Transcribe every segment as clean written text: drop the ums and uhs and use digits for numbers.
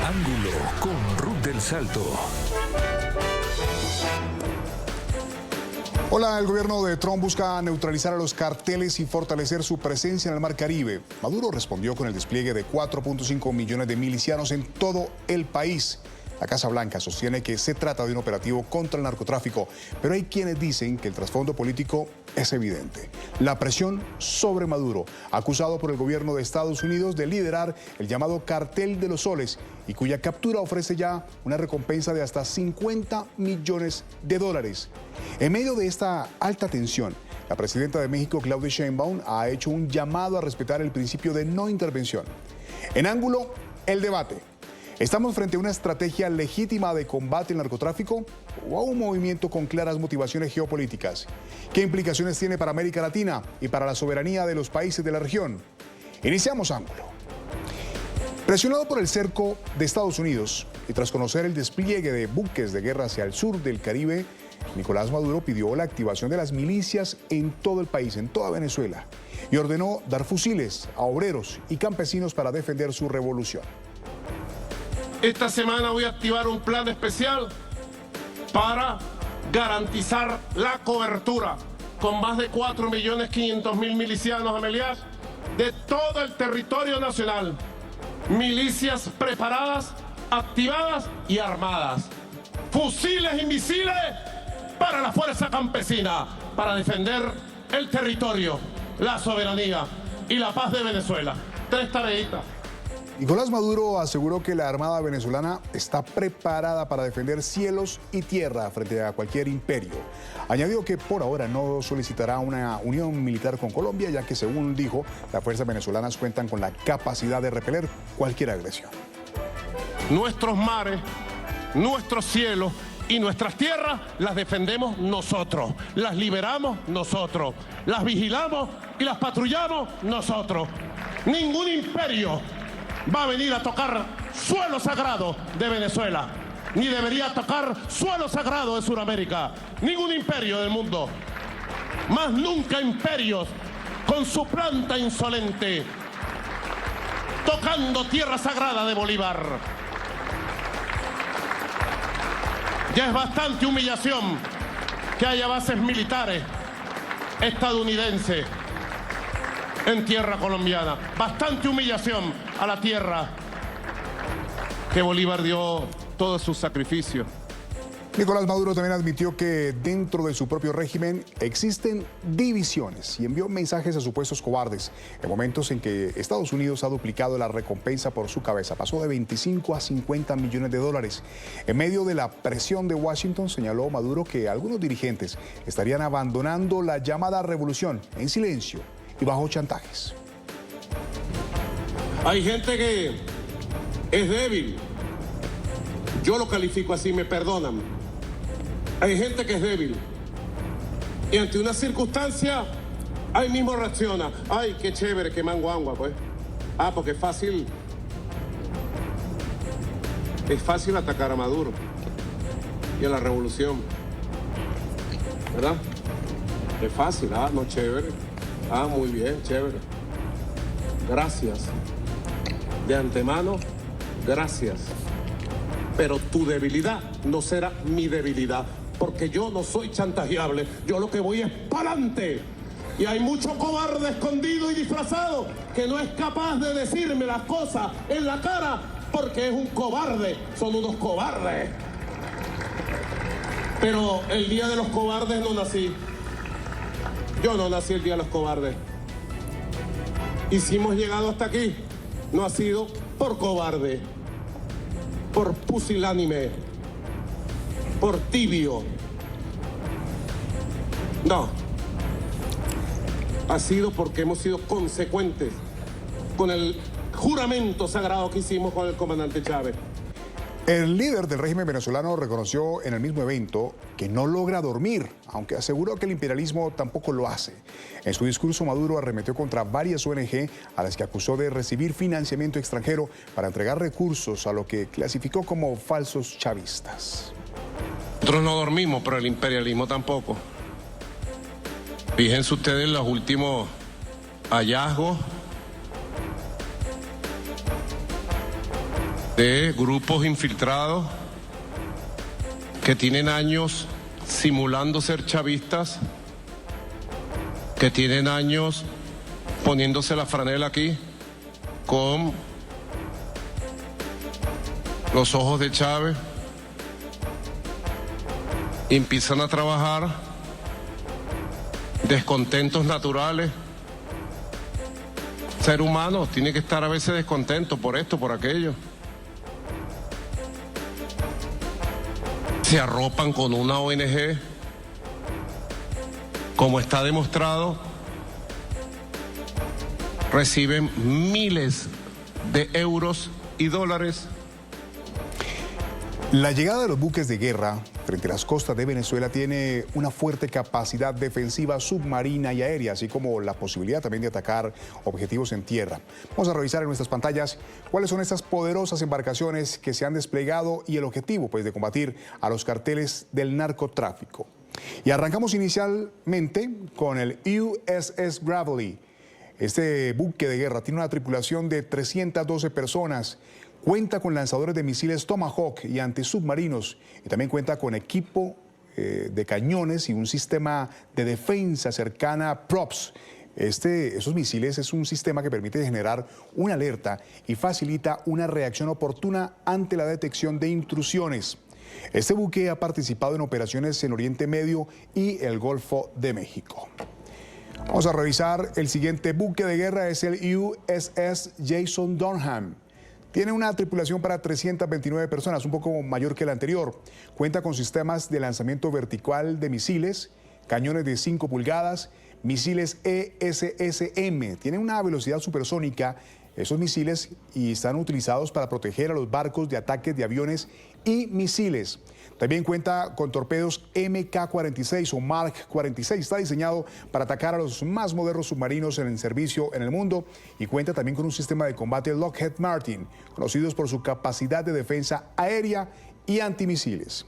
Ángulo con Ruth del Salto. Hola, el gobierno de Trump busca neutralizar a los carteles y fortalecer su presencia en el Mar Caribe. Maduro respondió con el despliegue de 4.5 millones de milicianos en todo el país. La Casa Blanca sostiene que se trata de un operativo contra el narcotráfico, pero hay quienes dicen que el trasfondo político es evidente. La presión sobre Maduro, acusado por el gobierno de Estados Unidos de liderar el llamado Cartel de los Soles y cuya captura ofrece ya una recompensa de hasta $50 millones. En medio de esta alta tensión, la presidenta de México, Claudia Sheinbaum, ha hecho un llamado a respetar el principio de no intervención. En Ángulo, el debate. ¿Estamos frente a una estrategia legítima de combate al narcotráfico o a un movimiento con claras motivaciones geopolíticas? ¿Qué implicaciones tiene para América Latina y para la soberanía de los países de la región? Iniciamos Ángulo. Presionado por el cerco de Estados Unidos y tras conocer el despliegue de buques de guerra hacia el sur del Caribe, Nicolás Maduro pidió la activación de las milicias en todo el país, en toda Venezuela, y ordenó dar fusiles a obreros y campesinos para defender su revolución. Esta semana voy a activar un plan especial para garantizar la cobertura con más de 4.500.000 milicianos, Amelias, de todo el territorio nacional. Milicias preparadas, activadas y armadas. Fusiles y misiles para la fuerza campesina, para defender el territorio, la soberanía y la paz de Venezuela. 3 tareitas. Nicolás Maduro aseguró que la Armada venezolana está preparada para defender cielos y tierra frente a cualquier imperio. Añadió que por ahora no solicitará una unión militar con Colombia, ya que según dijo, las fuerzas venezolanas cuentan con la capacidad de repeler cualquier agresión. Nuestros mares, nuestros cielos y nuestras tierras las defendemos nosotros, las liberamos nosotros, las vigilamos y las patrullamos nosotros. Ningún imperio va a venir a tocar suelo sagrado de Venezuela, ni debería tocar suelo sagrado de Sudamérica. Ningún imperio del mundo, más nunca imperios con su planta insolente, tocando tierra sagrada de Bolívar. Ya es bastante humillación que haya bases militares estadounidenses en tierra colombiana. Bastante humillación a la tierra que Bolívar dio todo su sacrificio. Nicolás Maduro también admitió que dentro de su propio régimen existen divisiones y envió mensajes a supuestos cobardes en momentos en que Estados Unidos ha duplicado la recompensa por su cabeza. Pasó de 25 a $50 millones. En medio de la presión de Washington, señaló Maduro que algunos dirigentes estarían abandonando la llamada revolución en silencio y bajo chantajes. Hay gente que es débil. Yo lo califico así, me perdonan. Hay gente que es débil. Y ante una circunstancia, ahí mismo reacciona. Ay, qué chévere, qué manguangua, pues. Ah, porque es fácil. Es fácil atacar a Maduro y a la revolución. ¿Verdad? Es fácil. Ah, no, chévere. Ah, muy bien, chévere. Gracias. De antemano, gracias. Pero tu debilidad no será mi debilidad, porque yo no soy chantajeable. Yo lo que voy es para adelante. Y hay mucho cobarde escondido y disfrazado que no es capaz de decirme las cosas en la cara porque es un cobarde. Son unos cobardes. Pero el día de los cobardes no nací. Yo no nací el día de los cobardes. Y si hemos llegado hasta aquí, no ha sido por cobarde, por pusilánime, por tibio. No. Ha sido porque hemos sido consecuentes con el juramento sagrado que hicimos con el comandante Chávez. El líder del régimen venezolano reconoció en el mismo evento que no logra dormir, aunque aseguró que el imperialismo tampoco lo hace. En su discurso, Maduro arremetió contra varias ONG a las que acusó de recibir financiamiento extranjero para entregar recursos a lo que clasificó como falsos chavistas. Nosotros no dormimos, pero el imperialismo tampoco. Fíjense ustedes los últimos hallazgos de grupos infiltrados que tienen años simulando ser chavistas, que tienen años poniéndose la franela aquí con los ojos de Chávez, y empiezan a trabajar descontentos naturales. Ser humano tiene que estar a veces descontento por esto, por aquello. Se arropan con una ONG, como está demostrado, reciben miles de euros y dólares. La llegada de los buques de guerra frente a las costas de Venezuela tiene una fuerte capacidad defensiva submarina y aérea, así como la posibilidad también de atacar objetivos en tierra. Vamos a revisar en nuestras pantallas cuáles son estas poderosas embarcaciones que se han desplegado y el objetivo, pues, de combatir a los carteles del narcotráfico. Y arrancamos inicialmente con el USS Gravely. Este buque de guerra tiene una tripulación de 312 personas. Cuenta con lanzadores de misiles Tomahawk y antisubmarinos, y también cuenta con equipo de cañones y un sistema de defensa cercana PROPS. Esos misiles es un sistema que permite generar una alerta y facilita una reacción oportuna ante la detección de intrusiones. Este buque ha participado en operaciones en Oriente Medio y el Golfo de México. Vamos a revisar el siguiente buque de guerra, es el USS Jason Dunham. Tiene una tripulación para 329 personas, un poco mayor que el anterior. Cuenta con sistemas de lanzamiento vertical de misiles, cañones de 5 pulgadas, misiles ESSM. Tienen una velocidad supersónica esos misiles y están utilizados para proteger a los barcos de ataques de aviones y misiles. También cuenta con torpedos MK-46 o Mark 46. Está diseñado para atacar a los más modernos submarinos en el servicio en el mundo, y cuenta también con un sistema de combate Lockheed Martin, conocidos por su capacidad de defensa aérea y antimisiles.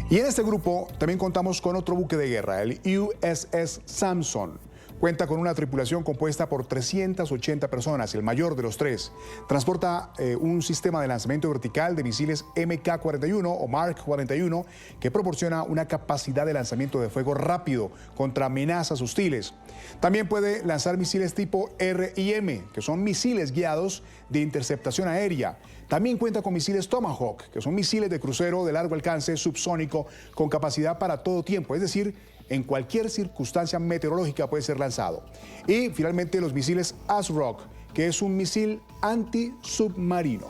Y en este grupo también contamos con otro buque de guerra, el USS Samson. Cuenta con una tripulación compuesta por 380 personas, el mayor de los tres. Transporta un sistema de lanzamiento vertical de misiles MK-41 o Mark 41 que proporciona una capacidad de lanzamiento de fuego rápido contra amenazas hostiles. También puede lanzar misiles tipo RIM, que son misiles guiados de interceptación aérea. También cuenta con misiles Tomahawk, que son misiles de crucero de largo alcance subsónico con capacidad para todo tiempo, es decir, en cualquier circunstancia meteorológica puede ser lanzado. Y finalmente los misiles ASROC, que es un misil antisubmarino.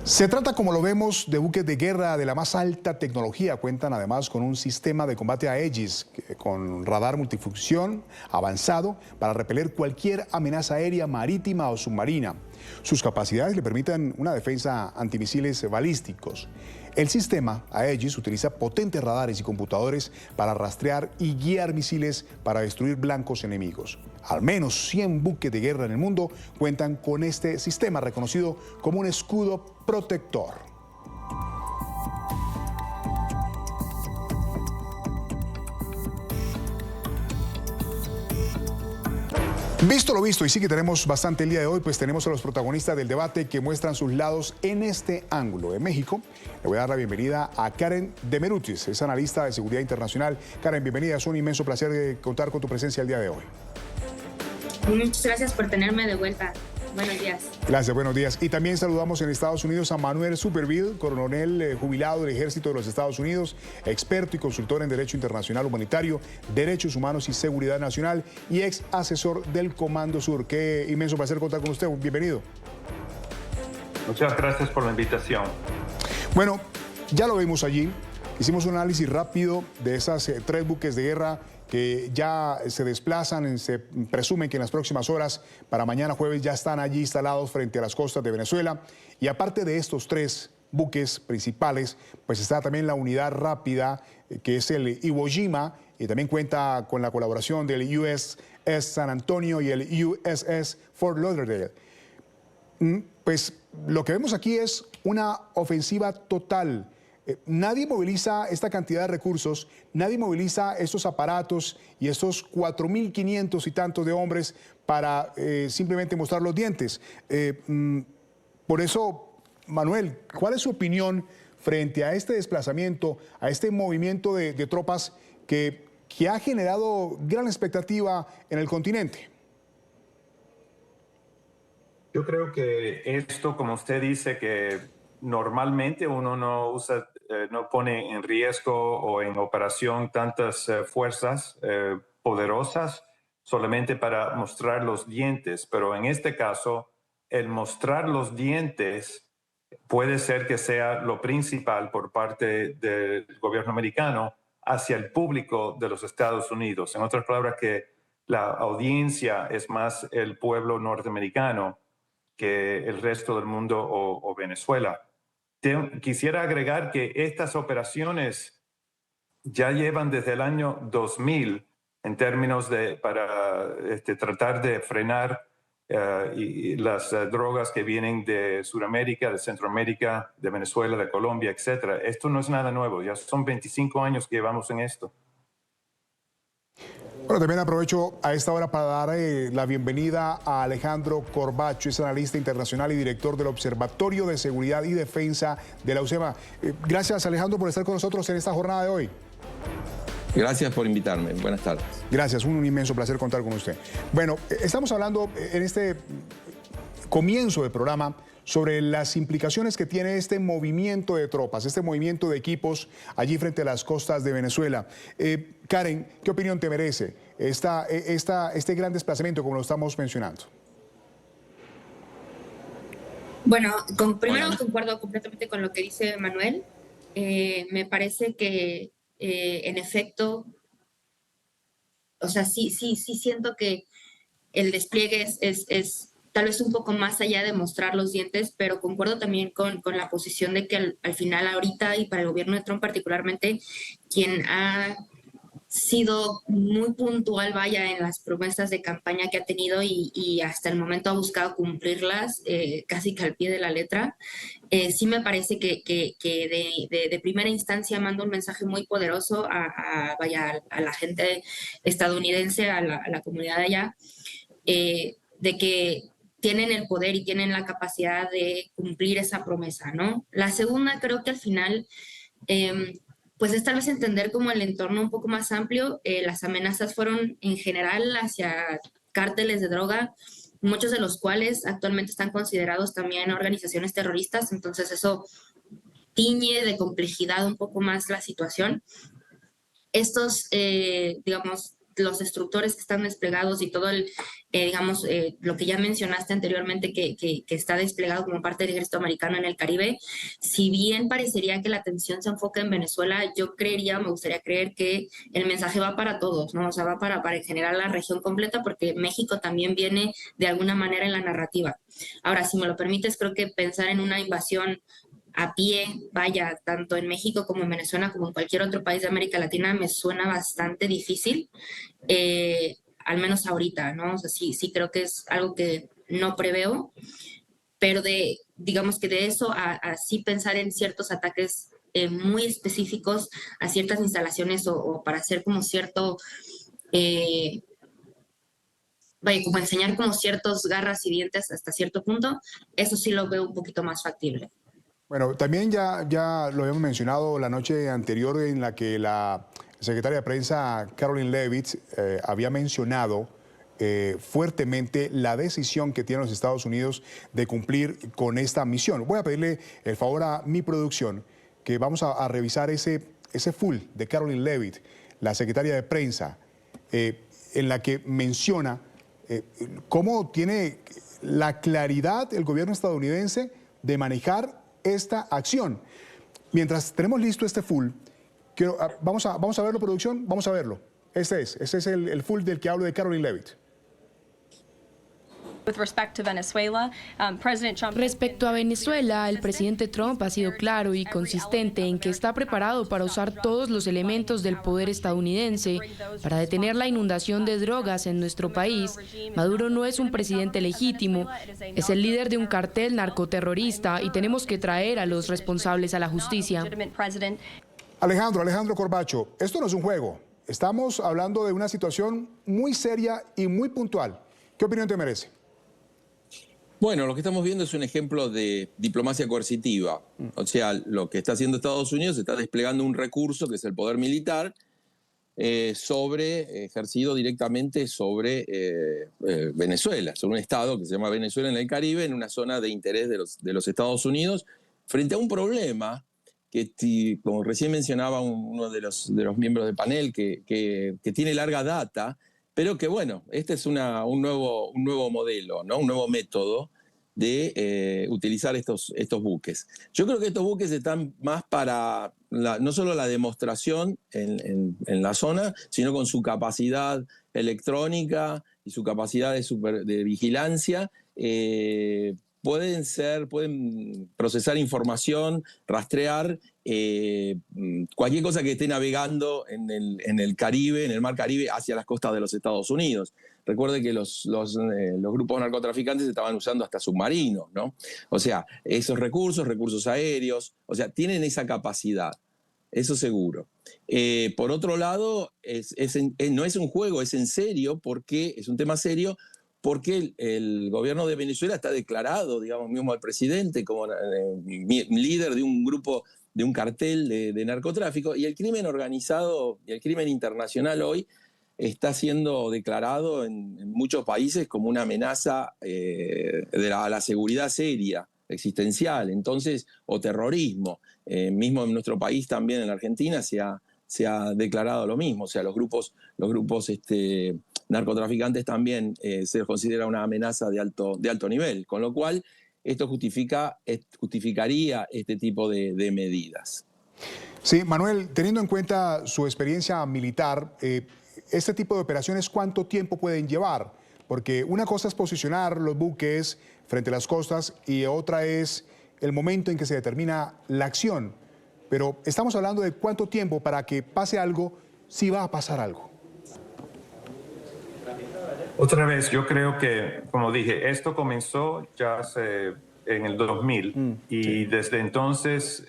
Se trata, como lo vemos, de buques de guerra de la más alta tecnología. Cuentan además con un sistema de combate Aegis con radar multifunción avanzado para repeler cualquier amenaza aérea, marítima o submarina. Sus capacidades le permiten una defensa antimisiles balísticos. El sistema Aegis utiliza potentes radares y computadores para rastrear y guiar misiles para destruir blancos enemigos. Al menos 100 buques de guerra en el mundo cuentan con este sistema, reconocido como un escudo protector. Visto lo visto, y sí que tenemos bastante el día de hoy, pues tenemos a los protagonistas del debate que muestran sus lados en este ángulo. En México, le voy a dar la bienvenida a Karen Demerutis, es analista de seguridad internacional. Karen, bienvenida, es un inmenso placer contar con tu presencia el día de hoy. Muchas gracias por tenerme de vuelta. Buenos días. Gracias, buenos días. Y también saludamos en Estados Unidos a Manuel Superville, coronel jubilado del Ejército de los Estados Unidos, experto y consultor en Derecho Internacional Humanitario, Derechos Humanos y Seguridad Nacional y ex asesor del Comando Sur. Qué inmenso placer contar con usted. Bienvenido. Muchas gracias por la invitación. Bueno, ya lo vimos allí. Hicimos un análisis rápido de esas 3 buques de guerra que ya se desplazan, se presume que en las próximas horas, para mañana jueves, ya están allí instalados frente a las costas de Venezuela. Y aparte de estos 3 buques principales, pues está también la unidad rápida, que es el Iwo Jima, y también cuenta con la colaboración del USS San Antonio y el USS Fort Lauderdale. Pues lo que vemos aquí es una ofensiva total Nadie moviliza esta cantidad de recursos, nadie moviliza estos aparatos y estos 4.500 y tantos de hombres para simplemente mostrar los dientes. Por eso, Manuel, ¿cuál es su opinión frente a este desplazamiento, a este movimiento de tropas que ha generado gran expectativa en el continente? Yo creo que esto, como usted dice, que normalmente uno no usa, no pone en riesgo o en operación tantas fuerzas poderosas solamente para mostrar los dientes, pero en este caso, el mostrar los dientes puede ser que sea lo principal por parte del gobierno americano hacia el público de los Estados Unidos. En otras palabras, que la audiencia es más el pueblo norteamericano que el resto del mundo o Venezuela. Quisiera agregar que estas operaciones ya llevan desde el año 2000 en términos de para tratar de frenar y las drogas que vienen de Sudamérica, de Centroamérica, de Venezuela, de Colombia, etc. Esto no es nada nuevo, ya son 25 años que llevamos en esto. Bueno, también aprovecho a esta hora para dar la bienvenida a Alejandro Corbacho, es analista internacional y director del Observatorio de Seguridad y Defensa de la UCEMA. Gracias, Alejandro, por estar con nosotros en esta jornada de hoy. Gracias por invitarme. Buenas tardes. Gracias, un inmenso placer contar con usted. Bueno, estamos hablando en este comienzo del programa sobre las implicaciones que tiene este movimiento de tropas, este movimiento de equipos allí frente a las costas de Venezuela. Karen, ¿qué opinión te merece este gran desplazamiento como lo estamos mencionando? Bueno, primero concuerdo completamente con lo que dice Manuel. Me parece que en efecto, o sea, sí siento que el despliegue es tal vez un poco más allá de mostrar los dientes, pero concuerdo también con la posición de que al final ahorita y para el gobierno de Trump particularmente, quien ha sido muy puntual, vaya, en las promesas de campaña que ha tenido y hasta el momento ha buscado cumplirlas casi que al pie de la letra. Sí me parece que de primera instancia manda un mensaje muy poderoso a la gente estadounidense, a la comunidad de allá, de que tienen el poder y tienen la capacidad de cumplir esa promesa, ¿no? La segunda, creo que al final, pues es tal vez entender como el entorno un poco más amplio. Las amenazas fueron en general hacia cárteles de droga, muchos de los cuales actualmente están considerados también organizaciones terroristas, entonces eso tiñe de complejidad un poco más la situación. Estos, digamos, los destructores que están desplegados y todo el, lo que ya mencionaste anteriormente que está desplegado como parte del ejército americano en el Caribe, si bien parecería que la atención se enfoca en Venezuela, yo me gustaría creer que el mensaje va para todos, ¿no? O sea, va para en general la región completa, porque México también viene de alguna manera en la narrativa. Ahora, si me lo permites, creo que pensar en una invasión a pie, vaya, tanto en México como en Venezuela, como en cualquier otro país de América Latina, me suena bastante difícil, al menos ahorita, ¿no? O sea, sí creo que es algo que no preveo, pero digamos que de eso a sí pensar en ciertos ataques muy específicos a ciertas instalaciones o para hacer como cierto... como enseñar como ciertos garras y dientes hasta cierto punto, eso sí lo veo un poquito más factible. Bueno, también ya lo habíamos mencionado la noche anterior en la que la secretaria de prensa Karoline Leavitt había mencionado fuertemente la decisión que tienen los Estados Unidos de cumplir con esta misión. Voy a pedirle el favor a mi producción que vamos a revisar ese full de Karoline Leavitt, la secretaria de prensa, en la que menciona cómo tiene la claridad el gobierno estadounidense de manejar esta acción. Mientras tenemos listo este full, vamos a verlo, producción, vamos a verlo. Este es el full del que hablo de Karoline Leavitt. Respecto a Venezuela, el presidente Trump ha sido claro y consistente en que está preparado para usar todos los elementos del poder estadounidense para detener la inundación de drogas en nuestro país. Maduro no es un presidente legítimo, es el líder de un cartel narcoterrorista y tenemos que traer a los responsables a la justicia. Alejandro Corbacho, esto no es un juego. Estamos hablando de una situación muy seria y muy puntual. ¿Qué opinión te merece? Bueno, lo que estamos viendo es un ejemplo de diplomacia coercitiva. O sea, lo que está haciendo Estados Unidos, está desplegando un recurso que es el poder militar ejercido directamente sobre Venezuela, sobre un estado que se llama Venezuela en el Caribe, en una zona de interés de los Estados Unidos, frente a un problema que, como recién mencionaba uno de los miembros del panel, que tiene larga data, pero que, bueno, este es un nuevo modelo, ¿no? Un nuevo método de utilizar estos buques. Yo creo que estos buques están más para no solo la demostración en la zona, sino con su capacidad electrónica y su capacidad de vigilancia. Pueden procesar información, rastrear cualquier cosa que esté navegando en el Caribe, en el Mar Caribe, hacia las costas de los Estados Unidos. Recuerde que los grupos narcotraficantes estaban usando hasta submarinos, ¿no? O sea, esos recursos aéreos, o sea, tienen esa capacidad, eso seguro. Por otro lado, no es un juego, es en serio, porque es un tema serio, porque el gobierno de Venezuela está declarado, digamos, mismo al presidente, como líder de un grupo, de un cartel de narcotráfico, y el crimen organizado y el crimen internacional hoy está siendo declarado en muchos países como una amenaza a la seguridad seria, existencial, entonces, o terrorismo. Mismo en nuestro país, también en la Argentina, se ha declarado lo mismo, o sea, los grupos narcotraficantes también se los considera una amenaza de alto nivel, con lo cual esto justificaría este tipo de medidas. Sí, Manuel, teniendo en cuenta su experiencia militar, este tipo de operaciones, ¿cuánto tiempo pueden llevar? Porque una cosa es posicionar los buques frente a las costas y otra es el momento en que se determina la acción. Pero estamos hablando de cuánto tiempo para que pase algo, si va a pasar algo. Otra vez, yo creo que, como dije, esto comenzó ya en el 2000 y desde entonces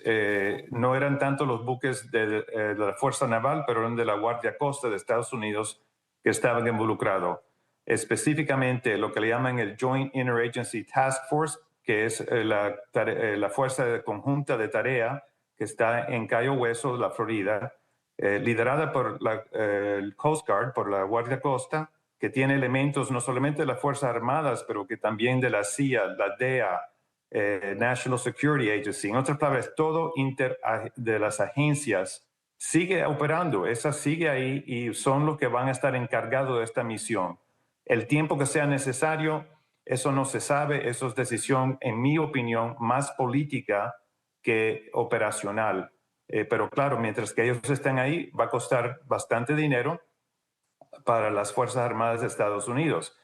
no eran tanto los buques de la Fuerza Naval, pero eran de la Guardia Costa de Estados Unidos que estaban involucrados. Específicamente lo que le llaman el Joint Interagency Task Force, que es la fuerza conjunta de tarea que está en Cayo Hueso, la Florida, liderada por el Coast Guard, por la Guardia Costa, que tiene elementos no solamente de las Fuerzas Armadas, pero que también de la CIA, la DEA, National Security Agency. En otras palabras, todo de las agencias sigue operando, esa sigue ahí y son los que van a estar encargados de esta misión. El tiempo que sea necesario, eso no se sabe, eso es decisión, en mi opinión, más política que operacional. Pero claro, mientras que ellos estén ahí, va a costar bastante dinero para las Fuerzas Armadas de Estados Unidos.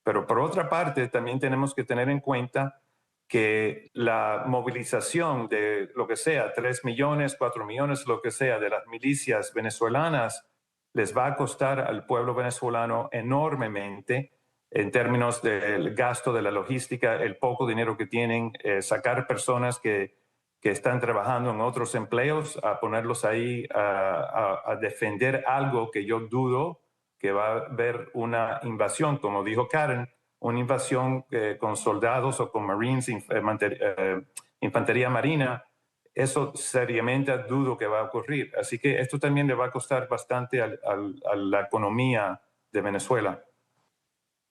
Pero por otra parte, también tenemos que tener en cuenta que la movilización de lo que sea, 3 millones, 4 millones, lo que sea, de las milicias venezolanas, les va a costar al pueblo venezolano enormemente en términos del gasto de la logística, el poco dinero que tienen, sacar personas que están trabajando en otros empleos, a ponerlos ahí a defender algo que yo dudo que va a haber una invasión, como dijo Karen, una invasión con soldados o con Marines, infantería marina. Eso seriamente dudo que va a ocurrir. Así que esto también le va a costar bastante a la economía de Venezuela.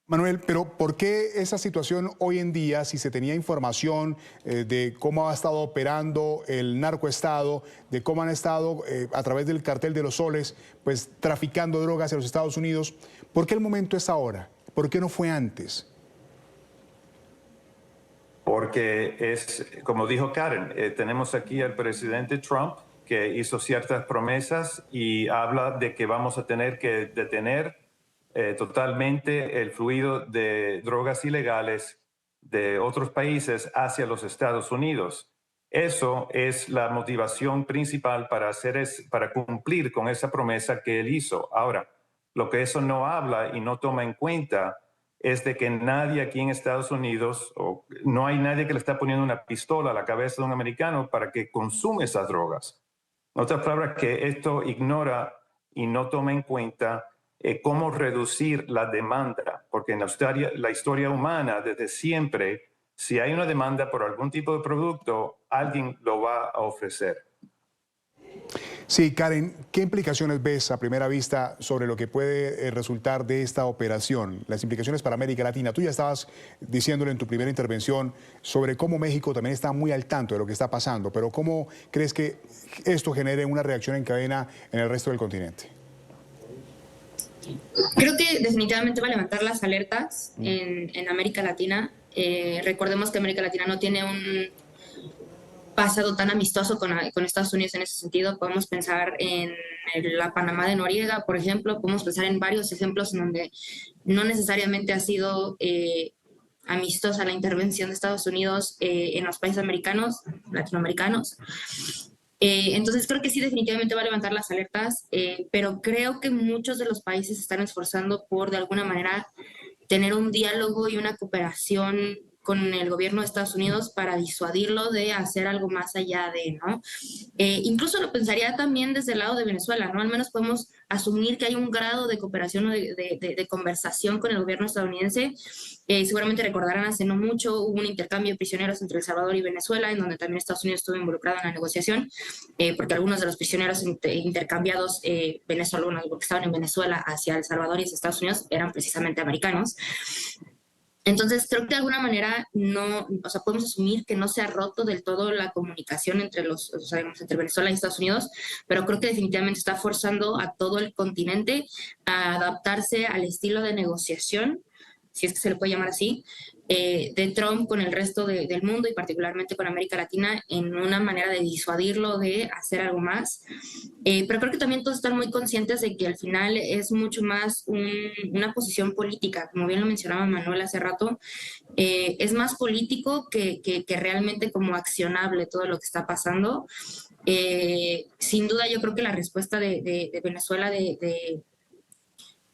Manuel, pero ¿por qué esa situación hoy en día, si se tenía información de cómo ha estado operando el narcoestado, de cómo han estado a través del cartel de los soles, pues traficando drogas en los Estados Unidos, ¿por qué el momento es ahora? ¿Por qué no fue antes? Porque es, como dijo Karen, tenemos aquí al presidente Trump que hizo ciertas promesas y habla de que vamos a tener que detener totalmente el fluido de drogas ilegales de otros países hacia los Estados Unidos. Eso es la motivación principal para cumplir con esa promesa que él hizo. Ahora, lo que eso no habla y no toma en cuenta es de que nadie aquí en Estados Unidos, o no hay nadie que le está poniendo una pistola a la cabeza de un americano para que consume esas drogas. En otras palabras, que esto ignora y no toma en cuenta cómo reducir la demanda, porque en la historia humana, desde siempre, si hay una demanda por algún tipo de producto, alguien lo va a ofrecer. Sí, Karen, ¿qué implicaciones ves a primera vista sobre lo que puede resultar de esta operación? Las implicaciones para América Latina. Tú ya estabas diciéndolo en tu primera intervención sobre cómo México también está muy al tanto de lo que está pasando, pero ¿cómo crees que esto genere una reacción en cadena en el resto del continente? Creo que definitivamente va a levantar las alertas en América Latina. Recordemos que América Latina no tiene un pasado tan amistoso con Estados Unidos en ese sentido. Podemos pensar en la Panamá de Noriega, por ejemplo. Podemos pensar en varios ejemplos en donde no necesariamente ha sido amistosa la intervención de Estados Unidos en los países latinoamericanos. Entonces creo que sí, definitivamente va a levantar las alertas, pero creo que muchos de los países se están esforzando por, de alguna manera, tener un diálogo y una cooperación con el gobierno de Estados Unidos para disuadirlo de hacer algo más allá de, ¿no? Incluso lo pensaría también desde el lado de Venezuela, ¿no? Al menos podemos asumir que hay un grado de cooperación o de conversación con el gobierno estadounidense. Seguramente recordarán, hace no mucho hubo un intercambio de prisioneros entre El Salvador y Venezuela, en donde también Estados Unidos estuvo involucrado en la negociación, porque algunos de los prisioneros intercambiados venezolanos, porque estaban en Venezuela hacia El Salvador y hacia Estados Unidos, eran precisamente americanos. Entonces, creo que de alguna manera podemos asumir que no se ha roto del todo la comunicación entre entre Venezuela y Estados Unidos, pero creo que definitivamente está forzando a todo el continente a adaptarse al estilo de negociación, si es que se le puede llamar así, de Trump con el resto del mundo y particularmente con América Latina, en una manera de disuadirlo de hacer algo más. Pero creo que también todos están muy conscientes de que al final es mucho más una posición política, como bien lo mencionaba Manuel hace rato. Es más político que realmente como accionable todo lo que está pasando. Sin duda yo creo que la respuesta de Venezuela de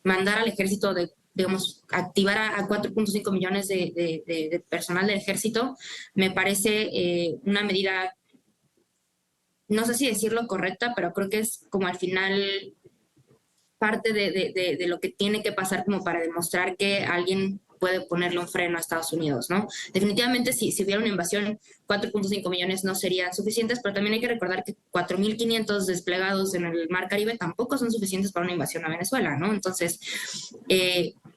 mandar al ejército, digamos, activar a 4.5 millones de personal del ejército, me parece una medida, no sé si decirlo correcta, pero creo que es como al final parte de lo que tiene que pasar como para demostrar que alguien puede ponerle un freno a Estados Unidos, ¿no? Definitivamente, si hubiera una invasión, 4.5 millones no serían suficientes, pero también hay que recordar que 4.500 desplegados en el Mar Caribe tampoco son suficientes para una invasión a Venezuela, ¿no? Entonces,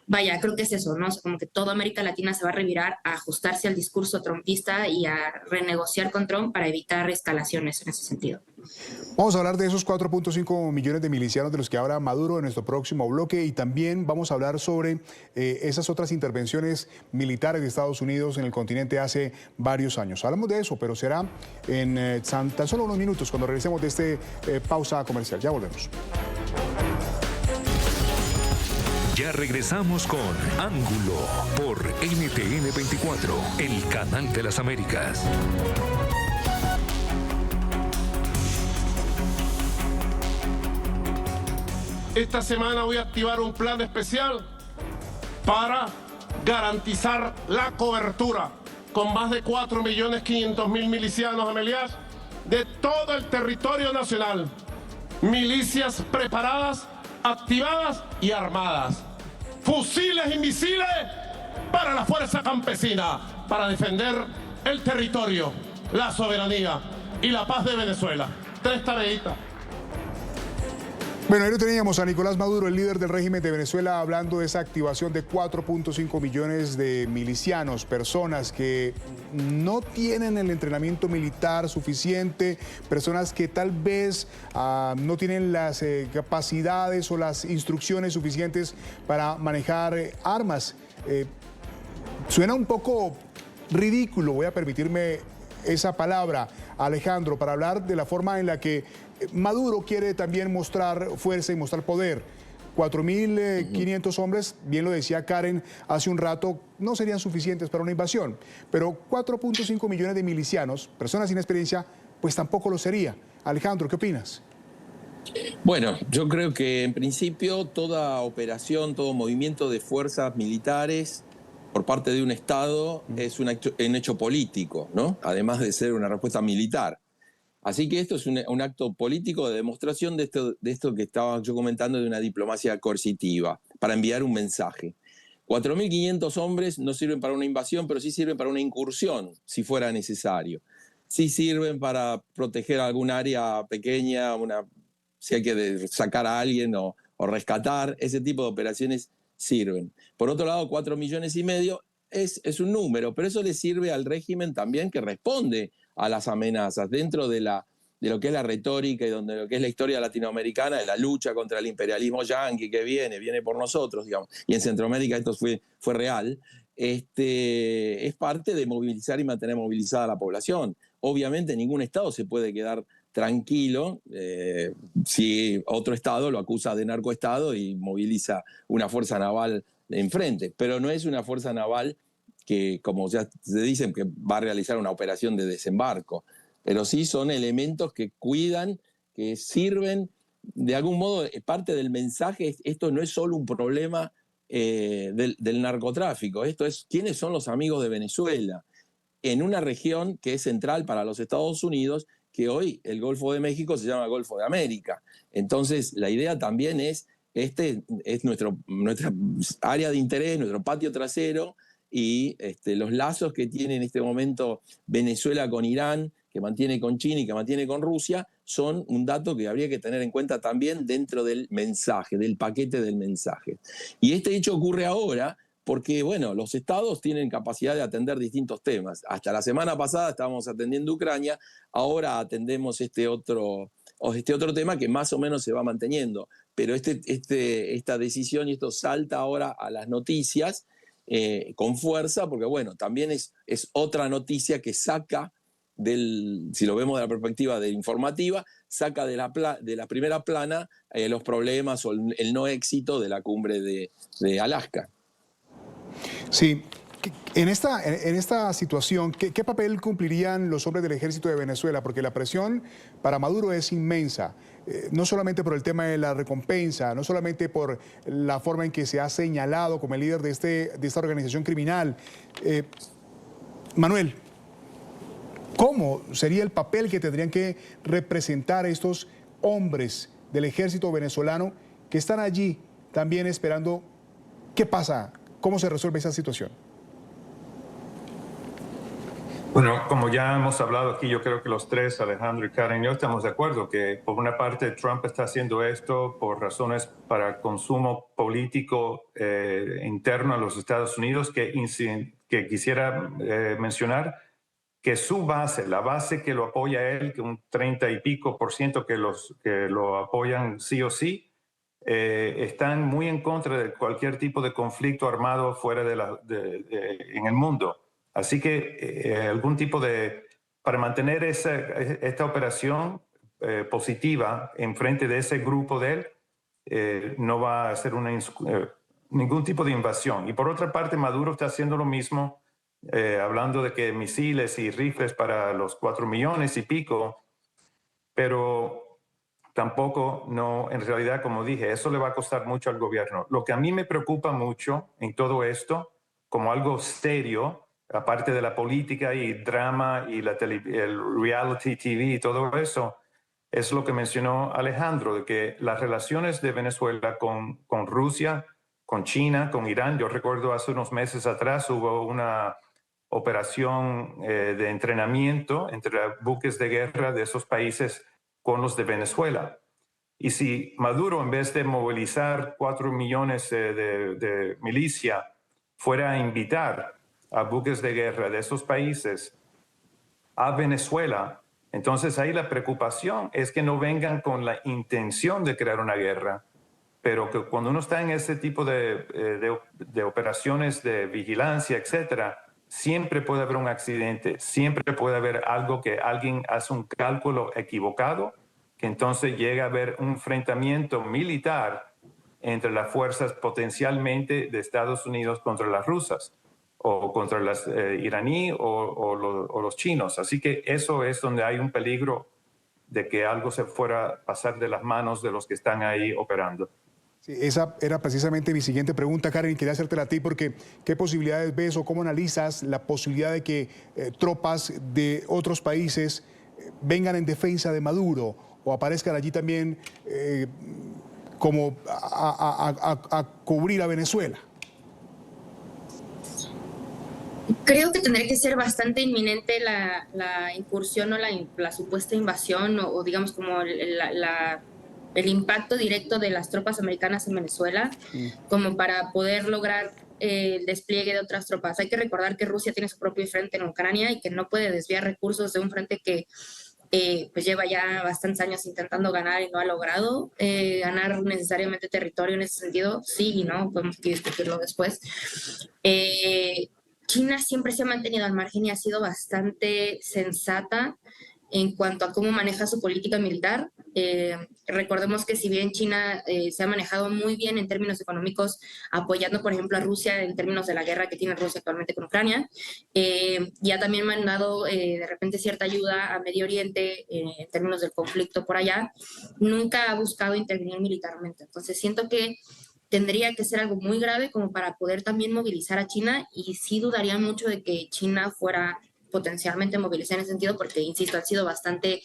vaya, creo que es eso, ¿no? O sea, como que toda América Latina se va a revirar a ajustarse al discurso trumpista y a renegociar con Trump para evitar escalaciones en ese sentido. Vamos a hablar de esos 4.5 millones de milicianos de los que habla Maduro en nuestro próximo bloque, y también vamos a hablar sobre esas otras intervenciones militares de Estados Unidos en el continente hace varios años. Hablamos de eso, pero será en tan solo unos minutos cuando regresemos de esta pausa comercial. Ya volvemos. Ya regresamos con Ángulo por NTN 24, el canal de las Américas. Esta semana voy a activar un plan especial para garantizar la cobertura con más de 4.500.000 milicianos, Amelias, de todo el territorio nacional. Milicias preparadas, activadas y armadas. Fusiles y misiles para la fuerza campesina, para defender el territorio, la soberanía y la paz de Venezuela. 3 tareitas. Bueno, ahí lo teníamos a Nicolás Maduro, el líder del régimen de Venezuela, hablando de esa activación de 4.5 millones de milicianos, personas que no tienen el entrenamiento militar suficiente, personas que tal vez no tienen las capacidades o las instrucciones suficientes para manejar armas. Suena un poco ridículo, voy a permitirme esa palabra, Alejandro, para hablar de la forma en la que Maduro quiere también mostrar fuerza y mostrar poder. 4.500 hombres, bien lo decía Karen hace un rato, no serían suficientes para una invasión, pero 4.5 millones de milicianos, personas sin experiencia, pues tampoco lo sería. Alejandro, ¿qué opinas? Bueno, yo creo que en principio toda operación, todo movimiento de fuerzas militares por parte de un Estado es un hecho político, ¿no? Además de ser una respuesta militar. Así que esto es un acto político de demostración de esto que estaba yo comentando, de una diplomacia coercitiva, para enviar un mensaje. 4.500 hombres no sirven para una invasión, pero sí sirven para una incursión, si fuera necesario. Sí sirven para proteger algún área pequeña, si hay que sacar a alguien o rescatar, ese tipo de operaciones sirven. Por otro lado, 4,5 millones es un número, pero eso le sirve al régimen también, que responde a las amenazas dentro de lo que es la retórica y donde lo que es la historia latinoamericana, de la lucha contra el imperialismo yanqui que viene por nosotros, digamos, y en Centroamérica esto fue real. Es parte de movilizar y mantener movilizada a la población. Obviamente ningún Estado se puede quedar tranquilo si otro Estado lo acusa de narcoestado y moviliza una fuerza naval enfrente, pero no es una fuerza naval que, como ya se dicen, que va a realizar una operación de desembarco, pero sí son elementos que cuidan, que sirven, de algún modo, parte del mensaje. Esto no es solo un problema del narcotráfico, esto es quiénes son los amigos de Venezuela en una región que es central para los Estados Unidos, que hoy el Golfo de México se llama Golfo de América. Entonces, la idea también es nuestra área de interés, nuestro patio trasero, y los lazos que tiene en este momento Venezuela con Irán, que mantiene con China y que mantiene con Rusia, son un dato que habría que tener en cuenta también dentro del mensaje, del paquete del mensaje. Y este hecho ocurre ahora porque, bueno, los estados tienen capacidad de atender distintos temas. Hasta la semana pasada estábamos atendiendo Ucrania, ahora atendemos este otro tema que más o menos se va manteniendo. Pero esta decisión y esto salta ahora a las noticias con fuerza, porque, bueno, también es otra noticia que saca si lo vemos de la perspectiva informativa, saca de la primera plana los problemas o el no éxito de la cumbre de Alaska. Sí, en esta situación, ¿qué papel cumplirían los hombres del ejército de Venezuela? Porque la presión para Maduro es inmensa, no solamente por el tema de la recompensa, no solamente por la forma en que se ha señalado como el líder de esta organización criminal. Manuel, ¿cómo sería el papel que tendrían que representar estos hombres del ejército venezolano que están allí también esperando qué pasa? ¿Cómo se resuelve esa situación? Bueno, como ya hemos hablado aquí, yo creo que los tres, Alejandro y Karen, yo estamos de acuerdo que por una parte Trump está haciendo esto por razones para consumo político interno a los Estados Unidos, que quisiera mencionar que su base, la base que lo apoya a él, que un 30 y pico % que lo apoyan sí o sí, están muy en contra de cualquier tipo de conflicto armado fuera en el mundo. Así que algún tipo para mantener esta operación positiva en frente de ese grupo de él, no va a ser ningún tipo de invasión. Y por otra parte, Maduro está haciendo lo mismo, hablando de que misiles y rifles para los 4 millones y pico, pero tampoco, no, en realidad, como dije, eso le va a costar mucho al gobierno. Lo que a mí me preocupa mucho en todo esto, como algo serio, aparte de la política y drama y el reality TV y todo eso, es lo que mencionó Alejandro, de que las relaciones de Venezuela con Rusia, con China, con Irán, yo recuerdo hace unos meses atrás hubo una operación de entrenamiento entre buques de guerra de esos países con los de Venezuela. Y si Maduro, en vez de movilizar 4 millones de milicia, fuera a invitar a buques de guerra de esos países a Venezuela, entonces ahí la preocupación es que no vengan con la intención de crear una guerra, pero que cuando uno está en ese tipo de operaciones de vigilancia, etcétera, siempre puede haber un accidente, siempre puede haber algo que alguien hace un cálculo equivocado, que entonces llega a haber un enfrentamiento militar entre las fuerzas potencialmente de Estados Unidos contra las rusas o contra las iraní o los chinos. Así que eso es donde hay un peligro de que algo se fuera a pasar de las manos de los que están ahí operando. Sí, esa era precisamente mi siguiente pregunta, Karen, y quería hacértela a ti porque ¿qué posibilidades ves o cómo analizas la posibilidad de que tropas de otros países vengan en defensa de Maduro o aparezcan allí también como a cubrir a Venezuela? Creo que tendría que ser bastante inminente la incursión o la supuesta invasión o digamos como el impacto directo de las tropas americanas en Venezuela, como para poder lograr el despliegue de otras tropas. Hay que recordar que Rusia tiene su propio frente en Ucrania y que no puede desviar recursos de un frente que pues lleva ya bastantes años intentando ganar y no ha logrado ganar necesariamente territorio en ese sentido. Sí y no, podemos discutirlo después. China siempre se ha mantenido al margen y ha sido bastante sensata en cuanto a cómo maneja su política militar. Recordemos que si bien China se ha manejado muy bien en términos económicos, apoyando, por ejemplo, a Rusia en términos de la guerra que tiene Rusia actualmente con Ucrania, y ha también mandado de repente cierta ayuda a Medio Oriente en términos del conflicto por allá, nunca ha buscado intervenir militarmente. Entonces siento que tendría que ser algo muy grave como para poder también movilizar a China, y sí dudaría mucho de que China fuera potencialmente movilizar en ese sentido, porque, insisto, han sido bastante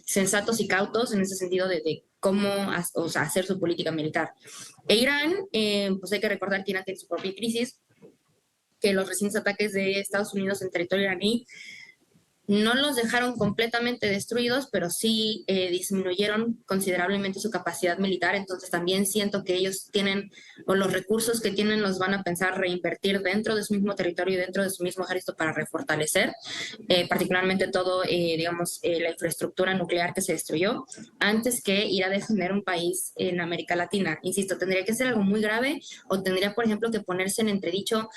sensatos y cautos en ese sentido de cómo hacer su política militar. E Irán, pues hay que recordar que Irán tiene su propia crisis, que los recientes ataques de Estados Unidos en territorio iraní no los dejaron completamente destruidos, pero sí disminuyeron considerablemente su capacidad militar. Entonces también siento que ellos tienen, o los recursos que tienen los van a pensar reinvertir dentro de su mismo territorio y dentro de su mismo ejército para refortalecer, particularmente todo, digamos, la infraestructura nuclear que se destruyó, antes que ir a defender un país en América Latina. Insisto, tendría que ser algo muy grave, o tendría, por ejemplo, que ponerse en entredicho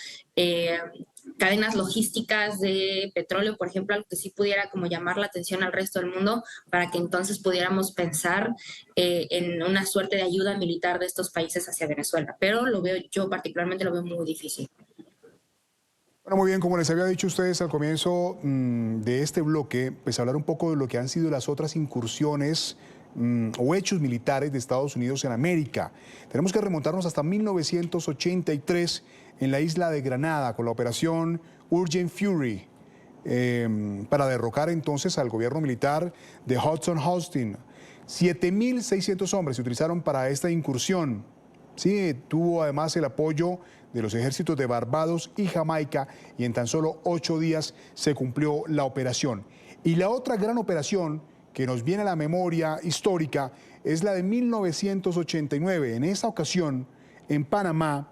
cadenas logísticas de petróleo, por ejemplo, algo que sí pudiera como llamar la atención al resto del mundo, para que entonces pudiéramos pensar en una suerte de ayuda militar de estos países hacia Venezuela. Pero yo particularmente lo veo muy difícil. Bueno, muy bien, como les había dicho ustedes al comienzo de este bloque, pues hablar un poco de lo que han sido las otras incursiones o hechos militares de Estados Unidos en América. Tenemos que remontarnos hasta 1983 en la isla de Granada con la operación Urgent Fury para derrocar entonces al gobierno militar de Hudson Austin. 7.600 hombres se utilizaron para esta incursión. Sí, tuvo además el apoyo de los ejércitos de Barbados y Jamaica, y en tan solo 8 días se cumplió la operación. Y la otra gran operación que nos viene a la memoria histórica es la de 1989. En esa ocasión, en Panamá,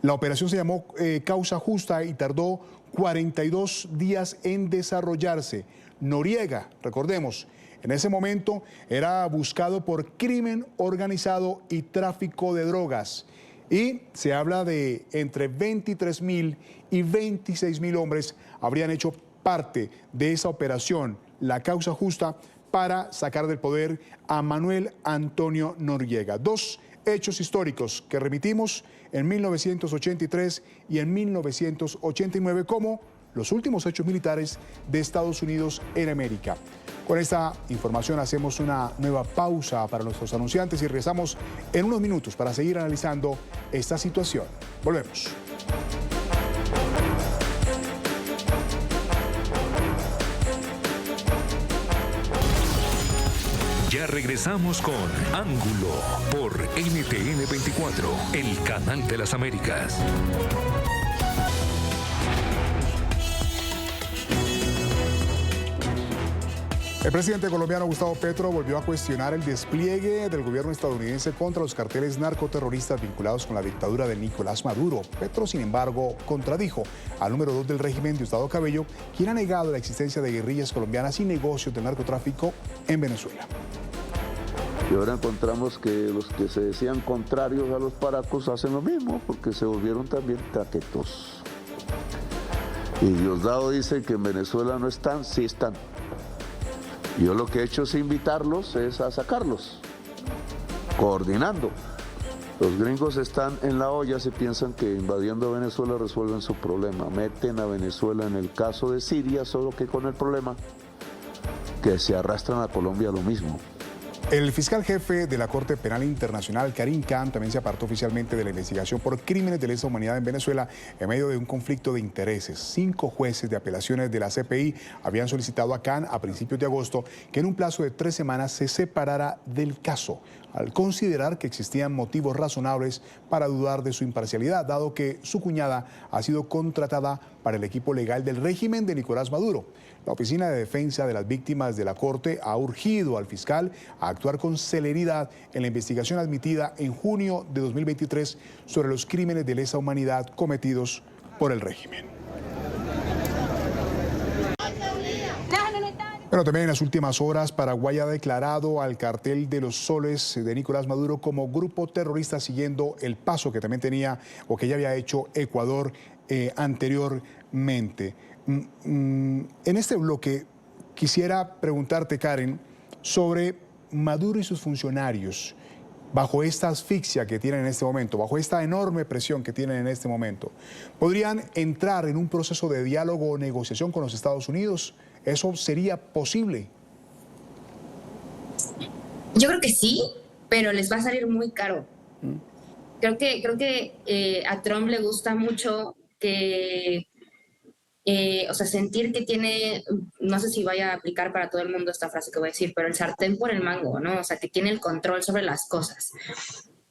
la operación se llamó Causa Justa y tardó 42 días en desarrollarse. Noriega, recordemos, en ese momento era buscado por crimen organizado y tráfico de drogas. Y se habla de entre 23.000 y 26.000 hombres habrían hecho parte de esa operación, la Causa Justa, para sacar del poder a Manuel Antonio Noriega. Dos hechos históricos que remitimos en 1983 y en 1989 como los últimos hechos militares de Estados Unidos en América. Con esta información hacemos una nueva pausa para nuestros anunciantes y regresamos en unos minutos para seguir analizando esta situación. Volvemos. Ya regresamos con Ángulo por NTN 24, el canal de las Américas. El presidente colombiano Gustavo Petro volvió a cuestionar el despliegue del gobierno estadounidense contra los carteles narcoterroristas vinculados con la dictadura de Nicolás Maduro. Petro, sin embargo, contradijo al número 2 del régimen, Diosdado Cabello, quien ha negado la existencia de guerrillas colombianas y negocios de narcotráfico en Venezuela. Y ahora encontramos que los que se decían contrarios a los paracos hacen lo mismo, porque se volvieron también traquetos. Y Diosdado dice que en Venezuela no están, sí están. Yo lo que he hecho es invitarlos, es a sacarlos, coordinando. Los gringos están en la olla si piensan que invadiendo Venezuela resuelven su problema. Meten a Venezuela en el caso de Siria, solo que con el problema que se arrastran a Colombia lo mismo. El fiscal jefe de la Corte Penal Internacional, Karim Khan, también se apartó oficialmente de la investigación por crímenes de lesa humanidad en Venezuela en medio de un conflicto de intereses. 5 jueces de apelaciones de la CPI habían solicitado a Khan a principios de agosto que en un plazo de 3 semanas se separara del caso, al considerar que existían motivos razonables para dudar de su imparcialidad, dado que su cuñada ha sido contratada para el equipo legal del régimen de Nicolás Maduro. La Oficina de Defensa de las Víctimas de la Corte ha urgido al fiscal a actuar con celeridad en la investigación admitida en junio de 2023 sobre los crímenes de lesa humanidad cometidos por el régimen. Bueno, también en las últimas horas, Paraguay ha declarado al cartel de los soles de Nicolás Maduro como grupo terrorista, siguiendo el paso que también tenía o que ya había hecho Ecuador anteriormente. En este bloque quisiera preguntarte, Karen, sobre Maduro y sus funcionarios, bajo esta asfixia que tienen en este momento, bajo esta enorme presión que tienen en este momento, ¿podrían entrar en un proceso de diálogo o negociación con los Estados Unidos? ¿Eso sería posible? Yo creo que sí, pero les va a salir muy caro. Creo que a Trump le gusta mucho que... o sea, sentir que tiene, no sé si vaya a aplicar para todo el mundo esta frase que voy a decir, pero el sartén por el mango, ¿no? O sea, que tiene el control sobre las cosas.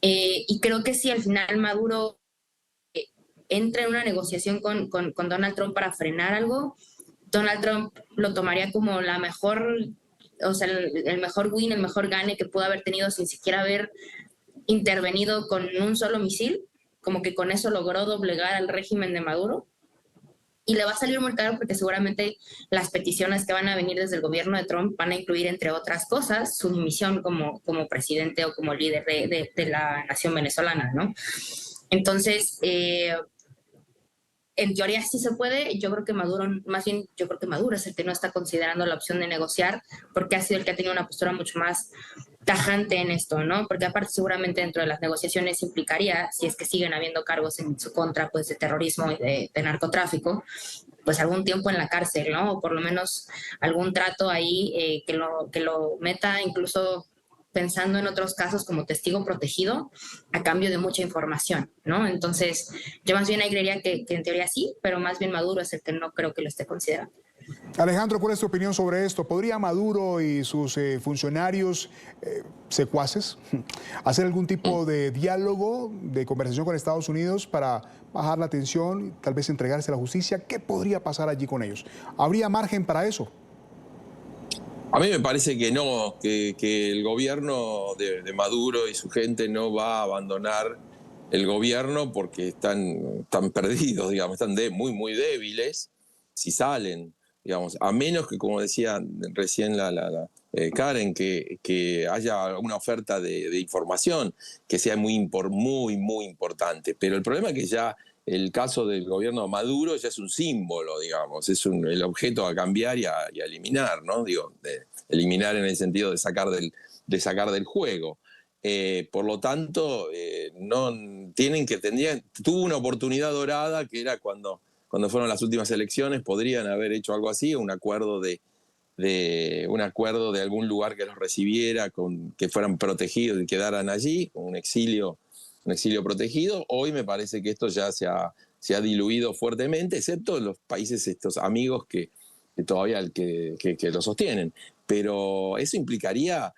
Y creo que si al final Maduro entra en una negociación con Donald Trump para frenar algo, Donald Trump lo tomaría como la mejor, o sea, el mejor win, el mejor gane que pudo haber tenido sin siquiera haber intervenido con un solo misil, como que con eso logró doblegar al régimen de Maduro. Y le va a salir muy caro porque seguramente las peticiones que van a venir desde el gobierno de Trump van a incluir, entre otras cosas, su dimisión como presidente o como líder de la nación venezolana, ¿no? Entonces, en teoría sí se puede. Yo creo que Maduro, más bien yo creo que Maduro es el que no está considerando la opción de negociar, porque ha sido el que ha tenido una postura mucho más tajante en esto, ¿no? Porque aparte seguramente dentro de las negociaciones implicaría, si es que siguen habiendo cargos en su contra, pues de terrorismo y de narcotráfico, pues algún tiempo en la cárcel, ¿no? O por lo menos algún trato ahí que lo meta incluso pensando en otros casos como testigo protegido a cambio de mucha información, ¿no? Entonces, yo más bien ahí creería que en teoría sí, pero más bien Maduro es el que no creo que lo esté considerando. Alejandro, ¿cuál es tu opinión sobre esto? ¿Podría Maduro y sus funcionarios secuaces hacer algún tipo de diálogo, de conversación con Estados Unidos para bajar la tensión, tal vez entregarse a la justicia? ¿Qué podría pasar allí con ellos? ¿Habría margen para eso? A mí me parece que no, que el gobierno de Maduro y su gente no va a abandonar el gobierno porque están perdidos, digamos, están muy débiles si salen, digamos, a menos que, como decía recién Karen, que haya una oferta de información que sea muy importante. Pero el problema es que ya el caso del gobierno de Maduro ya es un símbolo, digamos, es el objeto a cambiar y a eliminar, ¿no? Digo, eliminar en el sentido de sacar del juego. Por lo tanto, no tuvo una oportunidad dorada que era cuando fueron las últimas elecciones, podrían haber hecho algo así, un acuerdo de algún lugar que los recibiera, que fueran protegidos y quedaran allí, con un exilio protegido. Hoy me parece que esto ya se ha diluido fuertemente, excepto los países estos amigos que todavía que lo sostienen. Pero eso implicaría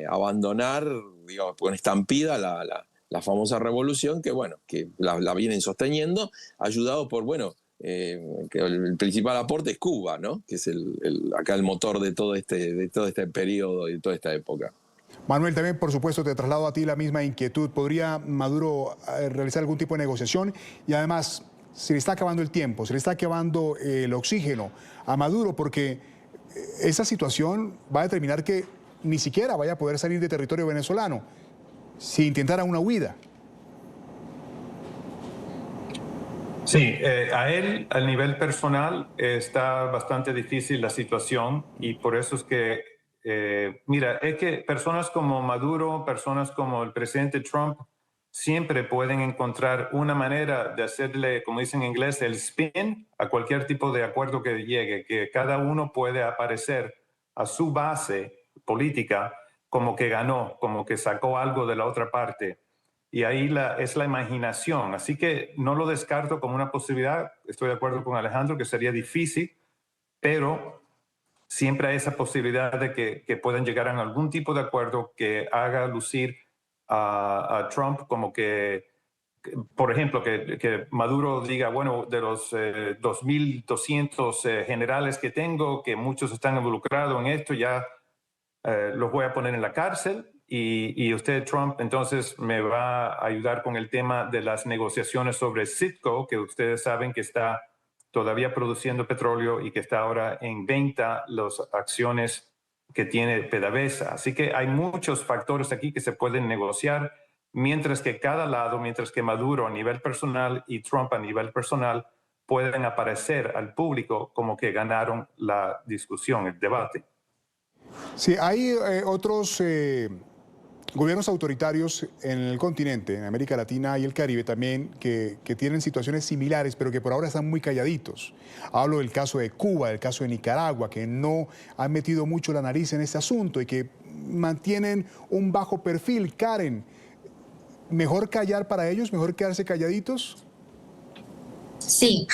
abandonar, digamos, con estampida la famosa revolución que la vienen sosteniendo, ayudados por, que el principal aporte es Cuba, ¿no? Que es acá el motor de todo este periodo y de toda esta época. Manuel, también por supuesto te traslado a ti la misma inquietud. ¿Podría Maduro realizar algún tipo de negociación? Y además, se le está acabando el tiempo, se le está acabando el oxígeno a Maduro, porque esa situación va a determinar que ni siquiera vaya a poder salir de territorio venezolano si intentara una huida. Sí, a él, a nivel personal, está bastante difícil la situación y por eso es que, es que personas como Maduro, personas como el presidente Trump, siempre pueden encontrar una manera de hacerle, como dicen en inglés, el spin a cualquier tipo de acuerdo que llegue, que cada uno puede aparecer a su base política como que ganó, como que sacó algo de la otra parte. Y ahí es la imaginación. Así que no lo descarto como una posibilidad. Estoy de acuerdo con Alejandro que sería difícil, pero siempre hay esa posibilidad de que puedan llegar a algún tipo de acuerdo que haga lucir a Trump como que, por ejemplo, que Maduro diga, bueno, de los 2.200 generales que tengo, que muchos están involucrados en esto, ya los voy a poner en la cárcel y usted, Trump, entonces me va a ayudar con el tema de las negociaciones sobre Citgo, que ustedes saben que está todavía produciendo petróleo y que está ahora en venta las acciones que tiene PDVSA. Así que hay muchos factores aquí que se pueden negociar, mientras que cada lado, mientras que Maduro a nivel personal y Trump a nivel personal pueden aparecer al público como que ganaron la discusión, el debate. Sí, hay otros gobiernos autoritarios en el continente, en América Latina y el Caribe también, que tienen situaciones similares, pero que por ahora están muy calladitos. Hablo del caso de Cuba, del caso de Nicaragua, que no han metido mucho la nariz en este asunto y que mantienen un bajo perfil. Karen, ¿mejor callar para ellos? ¿Mejor quedarse calladitos? Sí,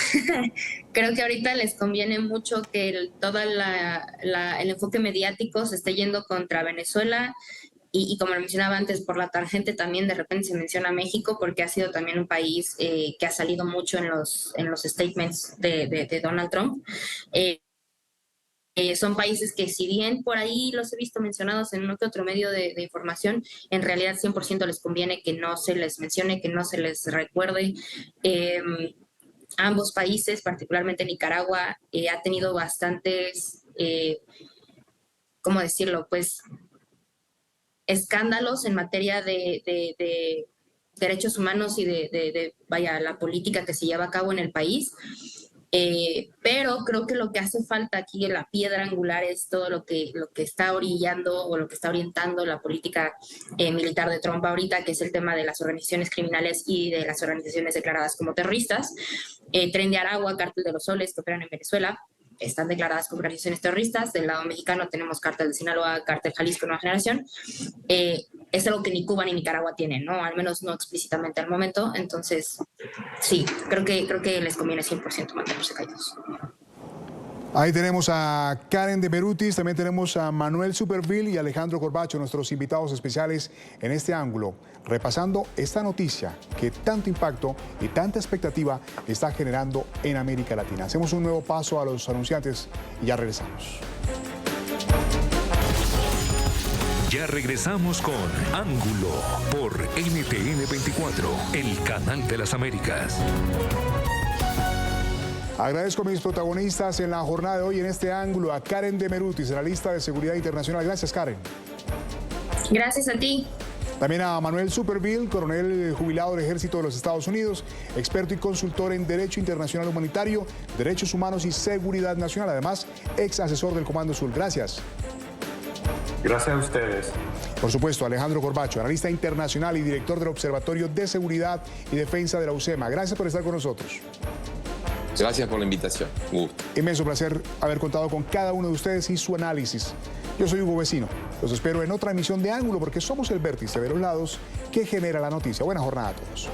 creo que ahorita les conviene mucho que todo el enfoque mediático se esté yendo contra Venezuela y como lo mencionaba antes, por la tangente también de repente se menciona México porque ha sido también un país que ha salido mucho en los statements de Donald Trump. Son países que si bien por ahí los he visto mencionados en uno que otro medio de información, en realidad 100% les conviene que no se les mencione, que no se les recuerde. Ambos países, particularmente Nicaragua, ha tenido bastantes, ¿cómo decirlo? Pues escándalos en materia de derechos humanos y vaya, la política que se lleva a cabo en el país. Pero creo que lo que hace falta aquí, la piedra angular, es todo lo que está orillando o lo que está orientando la política militar de Trump ahorita, que es el tema de las organizaciones criminales y de las organizaciones declaradas como terroristas. Tren de Aragua, Cártel de los Soles, que operan en Venezuela, están declaradas como organizaciones terroristas. Del lado mexicano tenemos Cártel de Sinaloa, Cártel Jalisco Nueva Generación. Es algo que ni Cuba ni Nicaragua tienen, ¿no? Al menos no explícitamente al momento. Entonces, sí, creo que les conviene 100% mantenerse callados. Ahí tenemos a Karen de Berrutis, también tenemos a Manuel Superville y Alejandro Corbacho, nuestros invitados especiales en este ángulo, repasando esta noticia que tanto impacto y tanta expectativa está generando en América Latina. Hacemos un nuevo paso a los anunciantes y ya regresamos. Ya regresamos con Ángulo por NTN 24, el canal de las Américas. Agradezco a mis protagonistas en la jornada de hoy en este ángulo, a Karen de Berrutis, analista de seguridad internacional. Gracias, Karen. Gracias a ti. También a Manuel Superville, coronel jubilado del Ejército de los Estados Unidos, experto y consultor en Derecho Internacional Humanitario, Derechos Humanos y Seguridad Nacional, además ex asesor del Comando Sur. Gracias. Gracias a ustedes. Por supuesto, Alejandro Corbacho, analista internacional y director del Observatorio de Seguridad y Defensa de la UCEMA. Gracias por estar con nosotros. Gracias por la invitación. Un gusto. Inmenso placer haber contado con cada uno de ustedes y su análisis. Yo soy Hugo Vecino. Los espero en otra emisión de Ángulo porque somos el vértice de los lados que genera la noticia. Buena jornada a todos.